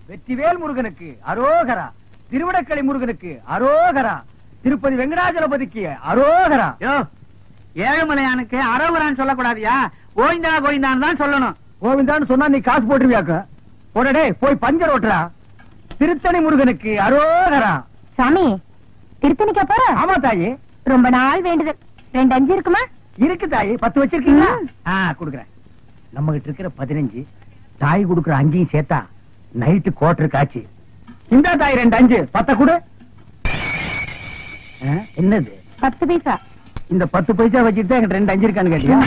வெற்றிவேல் முருகனுக்கு அரோகரா, திருவிடக்கலை முருகனுக்கு அரோகரா, திருப்பதி வெங்கடாஜலபதிக்கு அரோகரா. ஏழுமலையானுக்கு அரோகரான்னு சொல்லக்கூடாதியா, கோவிந்தா கோவிந்தான்னு தான் சொல்லணும். கோவிந்தான்னு சொன்னா நீ காசு போட்டுருவியாக்க. உடனே போய் பஞ்சர் ஓட்டுறா. திருத்தணி முருகனுக்கு அரோகரா. சாமி திருத்தணிக்கா போற? ஆமா தாயி, ரொம்ப நாள் வேண்டுதல். 2 5 இருக்குமா? இருக்கு தாயி. 10 வச்சிருக்கீங்களா? குடுக்குறேன். நம்ம கிட்ட இருக்கிற 15, தாய் குடுக்குற 5 சேர்த்தா நைட்டு கோட்டருக்கு ஆச்சு. இந்த தாய் 2 5 10 கொடு. என்னது 10 பைசா? இந்த 10 பைசா வச்சுட்டு என்கிட்ட 2 5 இருக்கான்னு கேட்டியா?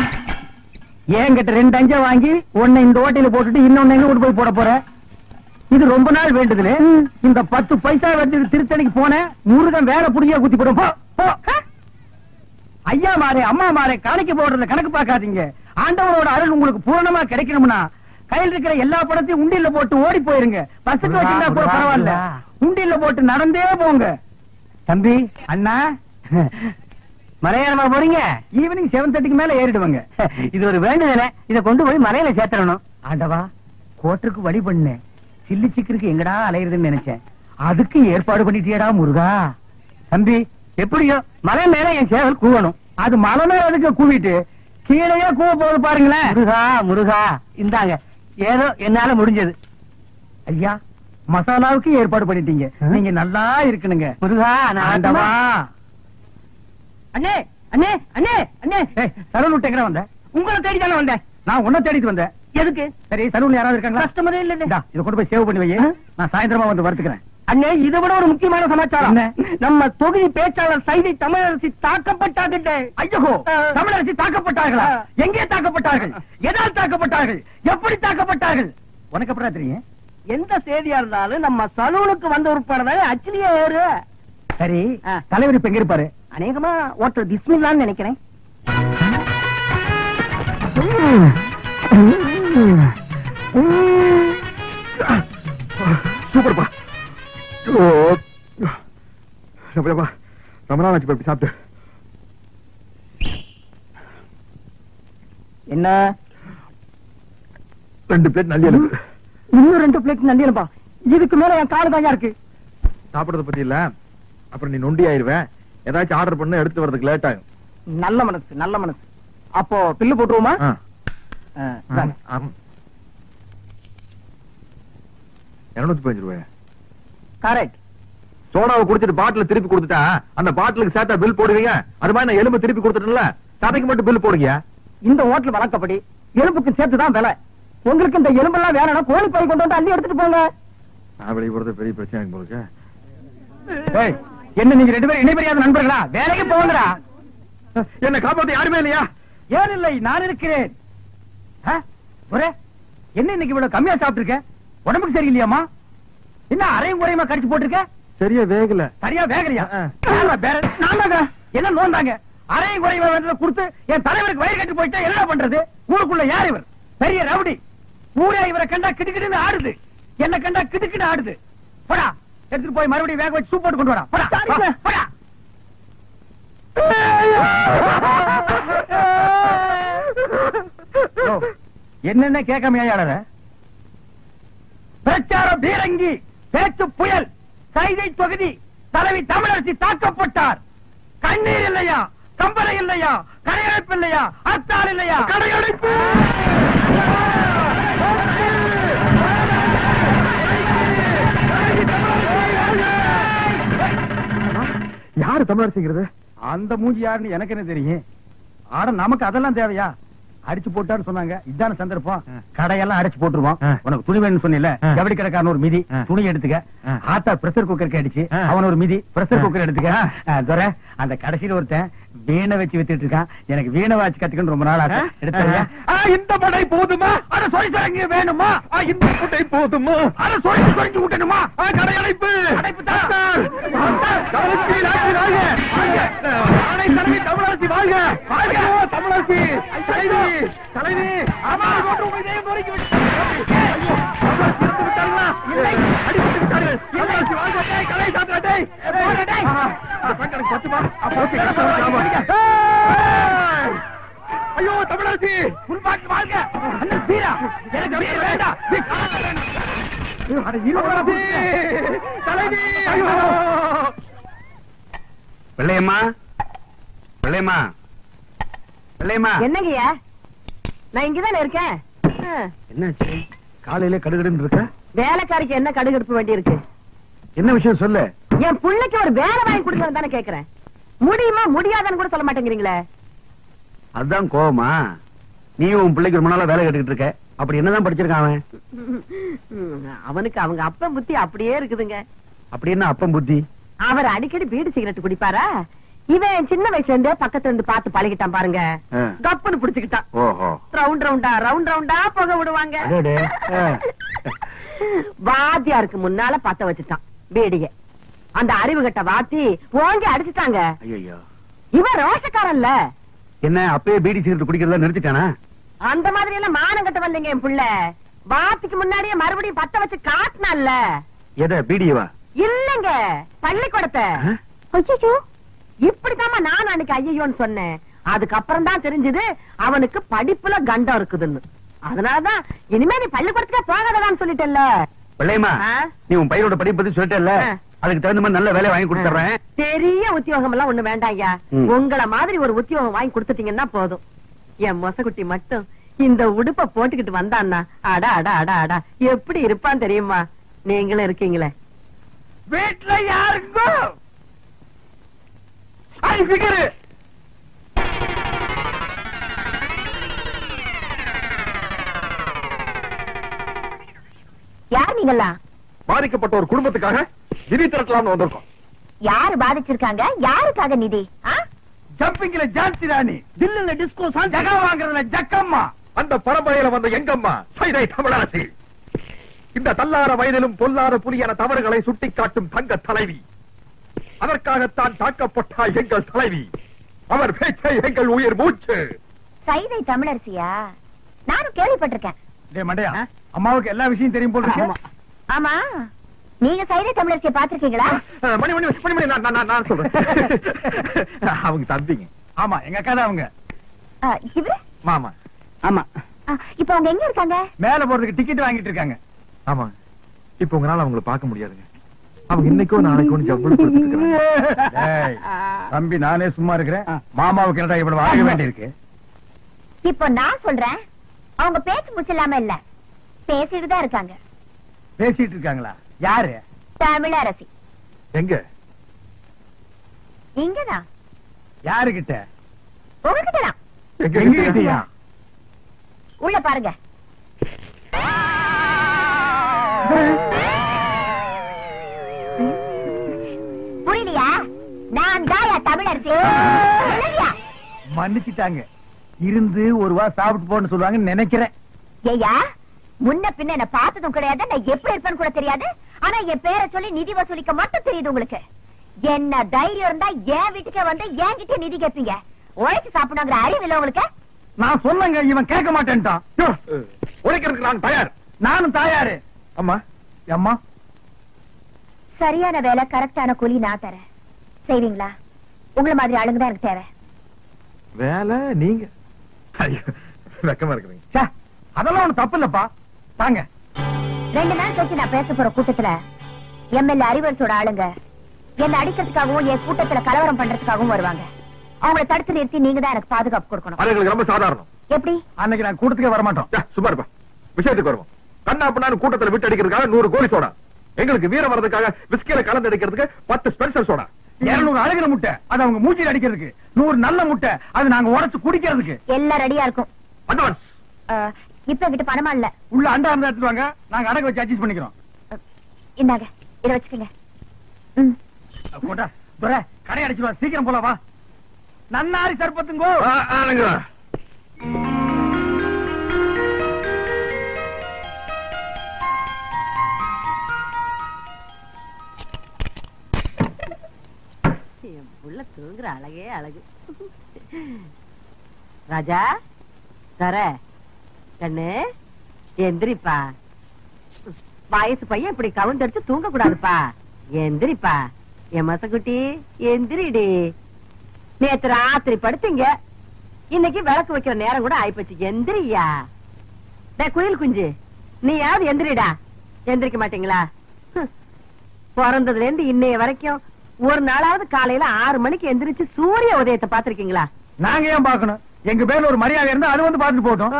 என்கிட்ட 2 5 வாங்கி ஒன்னு இந்த ஓட்டையில போட்டுட்டு இன்னொன்னு எங்க கொண்டு போய் போட போற? இது ரொம்ப நாள் வேண்டுதுல. இந்த 10 பைசா வச்சு திருத்தணிக்கு போன முருகன் வேலை புடிங்க குத்தி போடும். ஐயா மாறே அம்மா மாறே காணிக்க போடுறத கணக்கு பார்க்காதீங்க. ஆண்டவரோட அருள் உங்களுக்கு பூரணமா கிடைக்கணும்னா கையில் இருக்கிற எல்லா பணத்தையும் உண்டியல்ல போட்டு ஓடி போயிருங்க. பஸ்ஸுக்கு வச்சிருந்தா கூட பரவாயில்ல, உண்டியல்ல போட்டு நடந்தே போங்க. தம்பி அண்ணா மலையாளமா போறீங்க? ஈவினிங் 7:30க்கு மேல ஏறிடுவாங்க. இது ஒரு வேண்டுதல, இத கொண்டு போய் மலையில சேர்த்தணும். ஆண்டவா, கோட்டருக்கு வழி பண்ணு. சில்லி சிக்கருக்கு எங்கடா அலையுதுன்னு நினைச்சேன். அதுக்கு ஏற்பாடு பண்ணிட்டியடா முருகா. தம்பி எப்படியோ மலை மேல என் சேவல் கூவணும். அது மலை மேல அதுக்கு கூவிட்டு கீழே கூவ போது பாருங்களேன். முருகா முருகா, இந்தாங்க ஏதோ என்னால முடிஞ்சது. ஐயா மசாலாவுக்கு ஏற்பாடு பண்ணிட்டீங்க. நீங்க நல்லா இருக்கணுங்க முருகா. ஆண்டவா. அண்ணே அண்ணே அண்ணே அண்ணே, சலூன் விட்டு எங்க வந்த? உங்களை தேடி தானே வந்தேன். நான் உன்னை தேடிட்டு வந்தேன். எதுக்கு? சரி, சலூன்ல யாராவது இருக்காங்களா? கஸ்டமரே இல்ல. இத கொண்டு போய் சேவ் பண்ணி வை. நான் சாயந்தரமா வந்து வறுத்துக்கிறேன். அண்ணே, இதை விட ஒரு முக்கியமான சமாச்சாரம். நம்ம தொகுதி பேச்சாளர் சைதை தமிழரசி தாக்கப்பட்டார்கள். ஐயோ, தமிழரசி தாக்கப்பட்டார்களா? எங்கே தாக்கப்பட்டார்கள்? எதால் தாக்கப்பட்டார்கள்? எப்படி தாக்கப்பட்டார்கள்? உனக்கு அப்புறம் தெரியும். எந்த செய்தியா இருந்தாலும் நம்ம சலூனுக்கு வந்த உட்படதான் அச்சிலியே ஏறு. சரி, தலைவர் இப்ப எங்க இருப்பாரு? அநேகமா ஓட்டர் பிஸ்மில்லான்னு நினைக்கிறேன். சூப்பர்ப்பா. ரொம்ப நாள் ஆச்சு இப்படி சாப்பிட்டு. என்ன 2 பிளேட் நல்லி எலும்பு. இன்னும் 2 பிளேட் நல்லி எலும்பா? இதுக்கு மேல என் காடு தாங்க இருக்கு. சாப்பிடறத பத்தி இல்ல, அப்புறம் நீ நொண்டி ஆயிருவேன். ஏதாச்சும் ஆர்டர் பண்ண எடுத்து வரதுக்கு லேட் ஆகும். நல்ல மனசு, நல்ல மனசு. அப்போ பில்லு போட்டுருவோமா? 215 ரூபாய். கரெக்ட். சோடாவை குடிச்சிட்டு பாட்டில திருப்பி கொடுத்துட்டா அந்த பாட்டிலுக்கு சேர்த்தா பில் போடுவீங்க. அது மாதிரி நான் எலும்பு திருப்பி கொடுத்துட்டேன்ல, சதைக்கு மட்டும் பில் போடுங்க. இந்த ஹோட்டல் வழக்கப்படி எலும்புக்கு சேர்த்துதான் விலை. உங்களுக்கு இந்த எலும்பெல்லாம் வேணும்னா கோழி பை கொண்டு வந்து அள்ளி எடுத்துட்டு போங்க. நான் வெளியே போறது பெரிய பிரச்சனை போலுக்கு. என்ன நீங்க 2 பேரும் இணைபெரியாத நண்பர்களா? வேலைக்கு போங்கடா. என்ன காப்பாத்த யாருமே இல்லையா? ஏன் இல்லை, நான் இருக்கிறேன். என்ன இன்னைக்கு இவ்வளவு கம்மியா சாப்பிட்டுருக்க? உடம்புக்கு சரியில்லையாமா? என்ன அரையும் குறையுமா கடிச்சு போட்டிருக்க? சரியா வேகல. சரியா வேகலையா? என்ன நோந்தாங்க? அரையும் குறையுமா கொடுத்து என் தலைவருக்கு வயிறு கட்டி போயிட்டா என்ன பண்றது? ஊருக்குள்ள யார் இவர்? பெரிய ரவுடி. ஊரே இவரை கண்டா கிடுக்கிடுன்னு ஆடுது. என்ன கண்டா கிடுக்கிட்டு ஆடுது. போடா, எடுத்துட்டு போய் மறுபடியும் வேக வச்சு சூப் போட்டு கொண்டு வரா. போடா. என்னென்ன கேட்காமையாளர? பிரச்சார பீரங்கி, பேச்சு புயல், சைதை தொகுதி தலைவி தமிழரசி தாக்கப்பட்டார். கண்ணீர் இல்லையா? கம்பளை இல்லையா? கடையடைப்பு இல்லையா? அத்தால் இல்லையா? கடையடைப்பு. யாரு தமிழரசிங்கிறது? அந்த மூஞ்சி யாருன்னு எனக்கு என்ன தெரியும்? ஆட நமக்கு அதெல்லாம் தேவையா? அடிச்சு போட்டான்னு சொன்னாங்க. இதான சந்தர்ப்பம். கடையெல்லாம் அடிச்சு போட்டுருவோம். உனக்கு துணி வேணும்னு சொன்னில, ஜவுளி கடைக்காரன் ஒரு மிதி துணி எடுத்துக்க. ஆத்தா பிரஷர் குக்கருக்கு அடிச்சு அவன் ஒரு மிதி பிரஷர் குக்கர் எடுத்துக்க. அந்த கடைசியில் ஒருத்தன் வீணை வச்சு வித்துட்டு இருக்கான். எனக்கு வீணை வாட்சி கத்துக்கணும் ரொம்ப நாள் ஆசை. எடுத்து இந்த படை போதுமா? அட சொரி சரங்கு வேணுமா? இந்த படை போதுமா? அட சொரிஞ்சு சொரிஞ்சு விட்டணுமா? கடையடைப்பு தமிழரசி வாழ்க! வாழ்க தமிழரசி! தலைவி ஐயோ தமிழரசி வாழ்க! எனக்கு வேண்டாம். வெள்ளையம்மா, வெள்ளையம்மா, வெள்ளையம்மா. என்னங்கய்யா, நான் இங்கதானே இருக்கேன். என்னாச்சு? காலையில கடுகடுன்னு இருக்க? வேலைக்காரிக்கு என்ன கடுகு எடுக்க வேண்டி இருக்கு? என்ன விஷயம் சொல்லு. என் பிள்ளைக்கு ஒரு வேலை வாங்கி கொடுக்கணும் தானே கேக்குறேன். முடியுமா முடியாதான்னு கூட சொல்ல மாட்டேங்கிறீங்களே. அதுதான் கோவமா? நீ உன் பிள்ளைக்கு ரொம்ப நாளா வேலை கேட்டுக்கிட்டு இருக்க. அப்படி என்னதான் படிச்சிருக்கான் அவன்? அவனுக்கு அவங்க அப்ப புத்தி அப்படியே இருக்குதுங்க. அப்படி என்ன அப்பம் புத்தி? அவர் அடிக்கடி பீடி சிகரெட் குடிப்பாரா? இவன் சின்ன வயசுல இருந்தே பக்கத்துல இருந்து பார்த்து பழகிட்டான் பாருங்க. கப்புன்னு புடிச்சுக்கிட்டான். ஓஹோ. ரவுண்ட் ரவுண்டா புகை விடுவாங்க. வாத்தியாருக்கு முன்னால பத்த வச்சுட்டான் பீடிய. அந்த அறிவு கட்ட வாத்தி ஓங்கி அடிச்சுட்டாங்க. ஐயோ. இவன் ரோஷக்காரன்ல. என்ன அப்பயே பீடி சிகரெட் குடிக்கிறதா நிறுத்திட்டானா? அந்த மாதிரி எல்லாம் மானம் கட்ட வந்தீங்க என் புள்ள. வாத்திக்கு முன்னாடியே மறுபடியும் பத்த வச்சு காட்டினான்ல. எத பீடியவா? இல்லங்க, பள்ளிக்கூடத்தை. ஐயோ, இப்படித்தாமா நான் அன்னைக்கு ஐயோன்னு சொன்னேன். அதுக்கப்புறம் தான் தெரிஞ்சது அவனுக்கு படிப்புல கண்டம் இருக்குதுன்னு. அதனாலதான் இனிமே நீ பள்ளிக்கூடத்துக்கே போகாததான்னு சொல்லிட்டல்ல. வெள்ளையம்மா, நீ உன் பையனோட படிப்பு பத்தி சொல்லிட்டல்ல, அதுக்கு தகுந்த மாதிரி நல்ல வேலை வாங்கி கொடுத்துறேன். பெரிய உத்தியோகம் எல்லாம் ஒண்ணு வேண்டாம் ஐயா. உங்களை மாதிரி ஒரு உத்தியோகம் வாங்கி கொடுத்துட்டீங்கன்னா போதும். என் மொசக்குட்டி மட்டும் இந்த உடுப்ப போட்டுக்கிட்டு வந்தான்னா அடா அடா அடா அடா எப்படி இருப்பான் தெரியுமா? நீங்களும் இருக்கீங்களே. வீட்டுல யாருக்கும் யார் நீங்களா? பாதிக்கப்பட்ட ஒரு குடும்பத்துக்காக நிதி திரட்டலாம்னு வந்திருக்கோம். யாரு பாதிச்சிருக்காங்க? யாருக்காக நிதி? ஜம்பிங்ல ஜான்சி ராணி, தில்லுல டிஸ்கோ ஜகா வாங்குறதுல ஜக்கம்மா, அந்த பரம்பரையில வந்த எங்கம்மா சைதை தமிழரசி. இந்த தள்ளார வயதிலும் பொல்லாத புலியான தவறுகளை சுட்டிக்காட்டும் தங்க தலைவி. அதற்காகத்தான் தாக்கப்பட்டால் எங்கள் தலைவி. அவர் பேச்சை எங்கள் உயிர் மூச்சு. சைதை தமிழரசியா? நானும் கேள்விப்பட்டிருக்கேன். மண்டையா, அம்மாவுக்கு எல்லா விஷயம் தெரியும் போல இருக்கு. ஆமா, நீங்க சைதை தமிழரசியை பாத்திருக்கீங்களா? மணி மணி மணி மணி நான் சொல்றேன். அவங்க தம்பிங்க. ஆமா, எங்க அக்கா தான் அவங்க. இவரு மாமா. ஆமா. இப்ப அவங்க எங்க இருக்காங்க? மேல போறதுக்கு டிக்கெட் வாங்கிட்டு இருக்காங்க. ஆமா, இப்ப உங்களால அவங்களை பார்க்க முடியாதுங்க. அவங்க இன்னைக்கோ நாளைக்கோ ஜவ்வளவு கொடுத்துருக்காங்க. தம்பி, நானே சும்மா இருக்கிறேன். மாமாவுக்கு என்னடா இவ்வளவு வாங்க வேண்டி இருக்கு? இப்போ நான் சொல்றேன், அவங்க பேச்சு முச்சில்லாம இல்ல, பேசிட்டு தான் இருக்காங்க. பேசிட்டு இருக்காங்களா? யாரு? தமிழரசி. எங்க? இங்கதான். யாருகிட்ட? உங்ககிட்டதான். எங்ககிட்டயா? உள்ள பாருங்க. புரியலையா? நான் தாயா தமிழரசி. மன்னிச்சுட்டாங்க. இருந்து ஒரு வா சாப்பிட்டு போன்னு சொல்லுவாங்கன்னு நினைக்கிறேன். ஏயா, முன்ன பின்ன என்ன பார்த்ததும் கிடையாது, நான் எப்படி இருப்பேன்னு கூட தெரியாது. ஆனா என் பேரை சொல்லி நிதி வசூலிக்க மட்டும் தெரியுது உங்களுக்கு. என்ன தைரியம் இருந்தா என் வீட்டுக்கே வந்து என்கிட்ட நிதி கேட்பீங்க. உழைச்சு சாப்பிடணுங்கிற அறிவு இல்ல உங்களுக்கு? நான் சொன்னங்க, இவன் கேட்க மாட்டேன்ட்டான். உழைக்கிறதுக்கு நான் தயார். நானும் தயாரு. அம்மா, அம்மா, சரியான வேலை, கரெக்டான கூலி நான் தரேன். செய்வீங்களா? உங்களை மாதிரி ஆளுங்க தான் எனக்கு தேவை. வேலை நீங்க? வெக்கமா இருக்குதுங்க. அதெல்லாம் ஒண்ணு தப்பு இல்லப்பா. தாங்க. 2 நாள் கழிச்சு நான் பேச போற கூட்டத்துல எம்எல்ஏ அறிவரசோட ஆளுங்க என்ன அடிக்கிறதுக்காகவும் என் கூட்டத்துல கலவரம் பண்றதுக்காகவும் வருவாங்க. அவங்களை தடுத்து நிறுத்தி நீங்க தான் எனக்கு பாதுகாப்பு கொடுக்கணும். அது எங்களுக்கு ரொம்ப சாதாரணம். எப்படி? அன்னைக்கு நான் கூட்டத்துக்கே வரமாட்டோம். சும்மா இருப்பா. விஷயத்துக்கு வருவோம். கண்ணா பண்ணான்னு கூட்டத்துல விட்டு அடிக்கிறதுக்காக 100 கோழி சோடா, எங்களுக்கு வீரம் வர்றதுக்காக விஸ்கில கலந்து அடிக்கிறதுக்கு 10 ஸ்பென்சர் சோடா, 200 அழுகிற முட்டை அது அவங்க மூச்சில் அடிக்கிறதுக்கு, 100 நல்ல முட்டை அது நாங்க உடைச்சு குடிக்கிறதுக்கு. எல்லாம் ரெடியா இருக்கும். அட்வான்ஸ். இப்ப என்கிட்ட பணமா இல்ல. உள்ள அண்டா இருந்தா எடுத்துவாங்க, நாங்க அடகு வச்சு அட்ஜஸ்ட் பண்ணிக்கிறோம். இந்தாங்க, இத வச்சுக்கங்க. போட்டா துரை கடை அடிச்சுடுவா. சீக்கிரம் போல வா. நன்னாரி சர்பத்துங்கோ. என் புள்ள தூங்குற அழகே அழகு. ராஜா, தர கண்ணு எந்திரிப்பா. வயசு பையன் இப்படி கவுண்டடிச்சு தூங்க கூடாதுப்பா. எந்திரிப்பா என் மசக்குட்டி, எந்திரிடி. நேத்து ராத்திரி படுத்தீங்க, இன்னைக்கு விளக்கு வைக்கிற நேரம் கூட ஆயிப்போச்சு. எந்திரியா. குயில் குஞ்சு, நீயாவது எந்திரிடா. எந்திரிக்க மாட்டீங்களா? பிறந்ததுல இருந்து இன்னைய வரைக்கும் ஒரு நாளாவது காலையில 6 மணிக்கு எந்திரிச்சு சூரிய உதயத்தை பாத்திருக்கீங்களா? நாங்க ஏன் பாக்கணும்? எங்க பேர்ல ஒரு மரியாதை இருந்தா அது வந்து பாத்துட்டு போட்டோம்.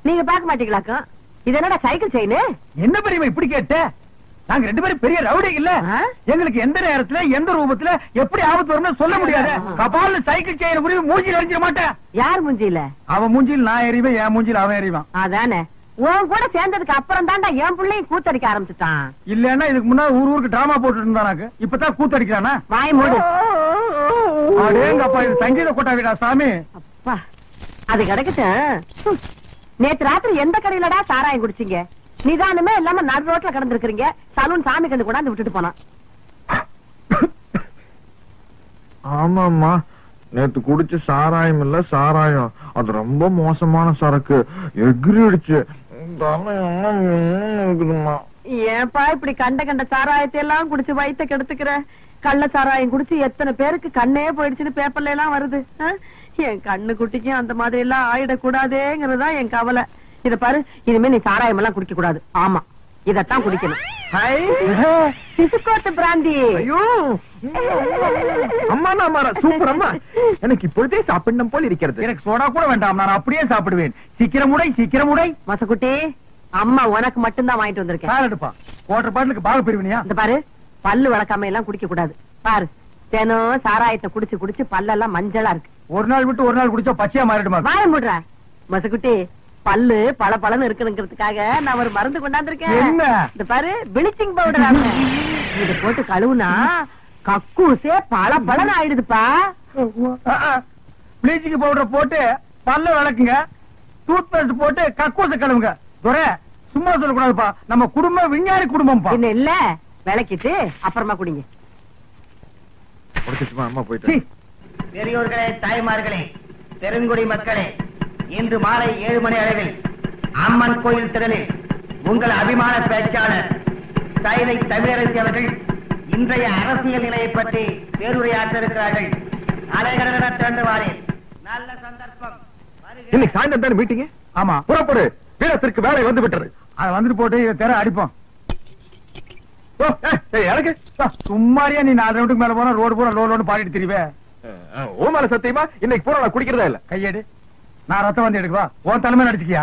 நீங்க பாக்க மாட்டீங்களாக்கும்? இது என்னடா சைக்கிள் செயின்? என்ன பெரியமா இப்படி கேட்ட? நாங்க 2 பேரும் பெரிய ரவுடி இல்ல. எங்களுக்கு எந்த நேரத்துல எந்த ரூபத்துல எப்படி ஆபத்து வரும்னு சொல்ல முடியாது. கபால்ல சைக்கிள் செயின் புரிய மூஞ்சில எரிஞ்சிட மாட்டேன். யார் மூஞ்சில? அவன் மூஞ்சில நான் எறிவேன், என் மூஞ்சில அவன் எறிவான். அதானே. உன் கூட சேர்ந்ததுக்கு அப்புறம் தான்டா என் பிள்ளையும் கூத்தடிக்க ஆரம்பிச்சுட்டான். இல்லன்னா இதுக்கு முன்னாடி ஊருக்கு டிராமா போட்டு இருந்தானாக்கு இப்பதான் கூத்தடிக்கிறானா? வாய் மூடு. அடேங்கப்பா, இது சங்கீத கொட்டாவிடா சாமி. அப்பா அது கிடக்கட்டும். நேத்து ராத்திரி எந்த கடையிலடா சாராயம் குடிச்சீங்க? நிதானமே இல்லாம நடு ரோட்ல கிடந்திருக்கீங்க. சலூன் சாமி கண்டு கொண்டாந்து விட்டுட்டு போனான். ஆமாம்மா, நேத்து குடிச்ச சாராயம் இல்ல சாராயம், அது ரொம்ப மோசமான சரக்கு, எகிரிடுச்சு. ஏன்பா இப்படி கண்ட கண்ட சாராயத்தை எல்லாம் குடிச்சு வயித்த கெடுத்துக்கிற? கள்ள சாராயம் குடிச்சு எத்தனை பேருக்கு கண்ணே போயிடுச்சுன்னு பேப்பர்ல எல்லாம் வருது. என் கண்ணு குட்டிக்கும் அந்த மாதிரி எல்லாம் ஆயிடக்கூடாதேங்கிறதா என் கவலை. இத பாரு, இனிமே நீ சாராயம் எல்லாம் குடிக்க கூடாது. ஆமா, இதத்தான் குடிக்கணும். சிசுக்கோத்து பிராந்தி. ஐயோ அம்மா, சூப்பர் அம்மா, எனக்கு இப்பொழுதே சாப்பிடணும் போல் இருக்கிறது. எனக்கு சோடா கூட வேண்டாம், நான் அப்படியே சாப்பிடுவேன். சீக்கிரம் உடை, சீக்கிரம் உடை. மசக்குட்டி, அம்மா உனக்கு மட்டும்தான் வாங்கிட்டு வந்திருக்கேன். சாலடுப்பா, குவார்டர் பாட்டிலுக்கு பாக பிரிவினியா? இந்த பாரு, பல்லு வளர்க்காம எல்லாம் குடிக்க கூடாது. பாரு, தினம் சாராயத்தை குடிச்சு குடிச்சு பல்லெல்லாம் மஞ்சளா இருக்கு. ஒரு நாள் விட்டு ஒரு நாள் குடிச்சா பச்சையா மாறிடுமா? வாய மூடுற மசக்குட்டி. பல்லு பல பலன்னு இருக்குங்கிறதுக்காக நான் ஒரு மருந்து கொண்டாந்துருக்கேன். என்ன? இந்த பாரு, பிளீச்சிங் பவுடர். இத போட்டு கழுவுனா கக்கூசே பல பலன்னு ஆயிடுதுப்பா. பிளீச்சிங் பவுடர் போட்டு பல்ல விளக்குங்க, டூத் பேஸ்ட் போட்டு கக்கூச கழுவுங்க. துரை, சும்மா சொல்லக்கூடாதுப்பா, நம்ம குடும்பம் விஞ்ஞானி குடும்பம். என்ன இல்ல, விளக்கிட்டு அப்புறமா குடிங்க. அம்மா போயிட்டு. பெரியோர்களே, தாய்மார்களே, பெருங்குடி மக்களே, இன்று மாலை 7 மணி அளவில் அம்மன் கோயில் திறனில் உங்கள் அபிமான பேச்சாளர் சைதை தமிழரசி அவர்கள் இன்றைய அரசியல் நிலையை பற்றி பேருரையாற்ற இருக்கிறார்கள். அலைகடன திறந்து வாரேன். நல்ல சந்தர்ப்பம். இன்னைக்கு சாயந்தரம் தானே மீட்டிங்? ஆமா, புறப்படு, வீரத்திற்கு வேலை வந்து விட்டது. அதை வந்துட்டு போட்டு இதை தெர அடிப்போம். எனக்கு சும்மாரியா நீ 4 ரவுண்டுக்கு மேல போனா ரோடு பூரா லோடு பாடிட்டு தெரியுவே. ஓ மேல சத்தியமா இன்னைக்கு பூரா நான் குடிக்கிறதா இல்ல. கையேடு, நான் ரத்தம் வந்து எடுக்கவா? உன் தலைமை நடிச்சுக்கியா?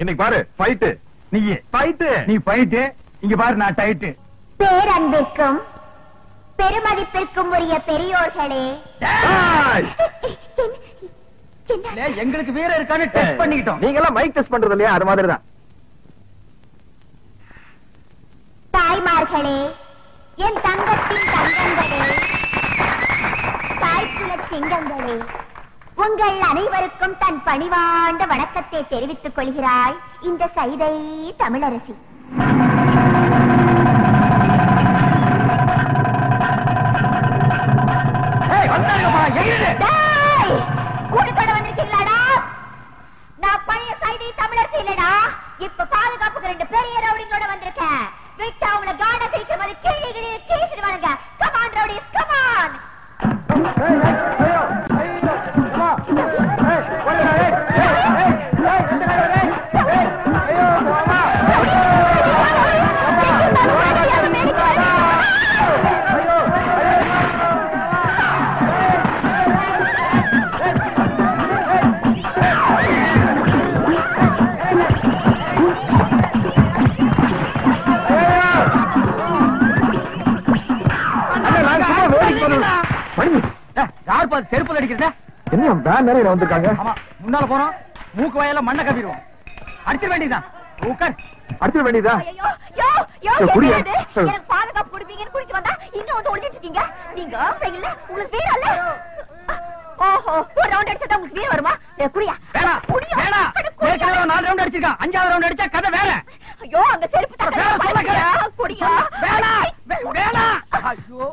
இன்னைக்கு பாரு, ஃபைட்டு. நீ ஃபைட்டு, நீ ஃபைட்டு. இங்க பாரு, நான் டைட்டு. பேரன்பிற்கும் பெருமதிப்பிற்கும் உரிய பெரியோர்களே, எங்களுக்கு வீர இருக்கான்னு டெஸ்ட் பண்ணிக்கிட்டோம். நீங்க எல்லாம் மைக் டெஸ்ட் பண்றது இல்லையா? அது மாதிரி தான். தாய்மார்களே, என் தங்கத்தின் தங்கங்களே, தாய்க்குல சிங்கங்களே, உங்கள் அனைவருக்கும் தன் பணிவாண்ட வணக்கத்தை தெரிவித்துக் கொள்கிறாய் இந்த சைதை தமிழரசி. கூட்டத்தோட வந்திருக்கீங்களாடா? நான் பழைய சைதை தமிழரசி இல்லடா, இப்ப பாதுகாப்புக்கு 2 பெரிய ரவுடிங்களோட வந்திருக்கேன். விட்டு அவங்கள காட தைக்க மாதிரி கீழே கேசிடுவானுங்க. Come on rowdies, come on. யார் பாத்து செருப்பு அடிக்கிறத? என்ன வேன் நிறைய வந்திருக்காங்க. ஆமா, முன்னால போறோம், மூக்கு வாயில மண்ணை கவிடுவோம். அடிச்சிட வேண்டியதான். உட்கார். அடிச்சிட வேண்டியதா? எனக்கு பாதுகாப்பு கொடுப்பீங்கன்னு குடிச்சு வந்தா இன்னும் வந்து ஒழிச்சிட்டு இருக்கீங்க. நீங்க இல்ல, உங்களுக்கு வீர இல்ல. ஓஹோ, ஒரு ரவுண்ட் அடிச்சா உங்களுக்கு வீர வருமா? குடியா? வேணா, வேணா. ஏற்கனவே 4 ரவுண்ட் அடிச்சிருக்கான். 5வது ரவுண்ட் அடிச்சா கதை வேற. ஐயோ, அந்த செருப்பு குடியா? வேணா, வேணா. ஐயோ,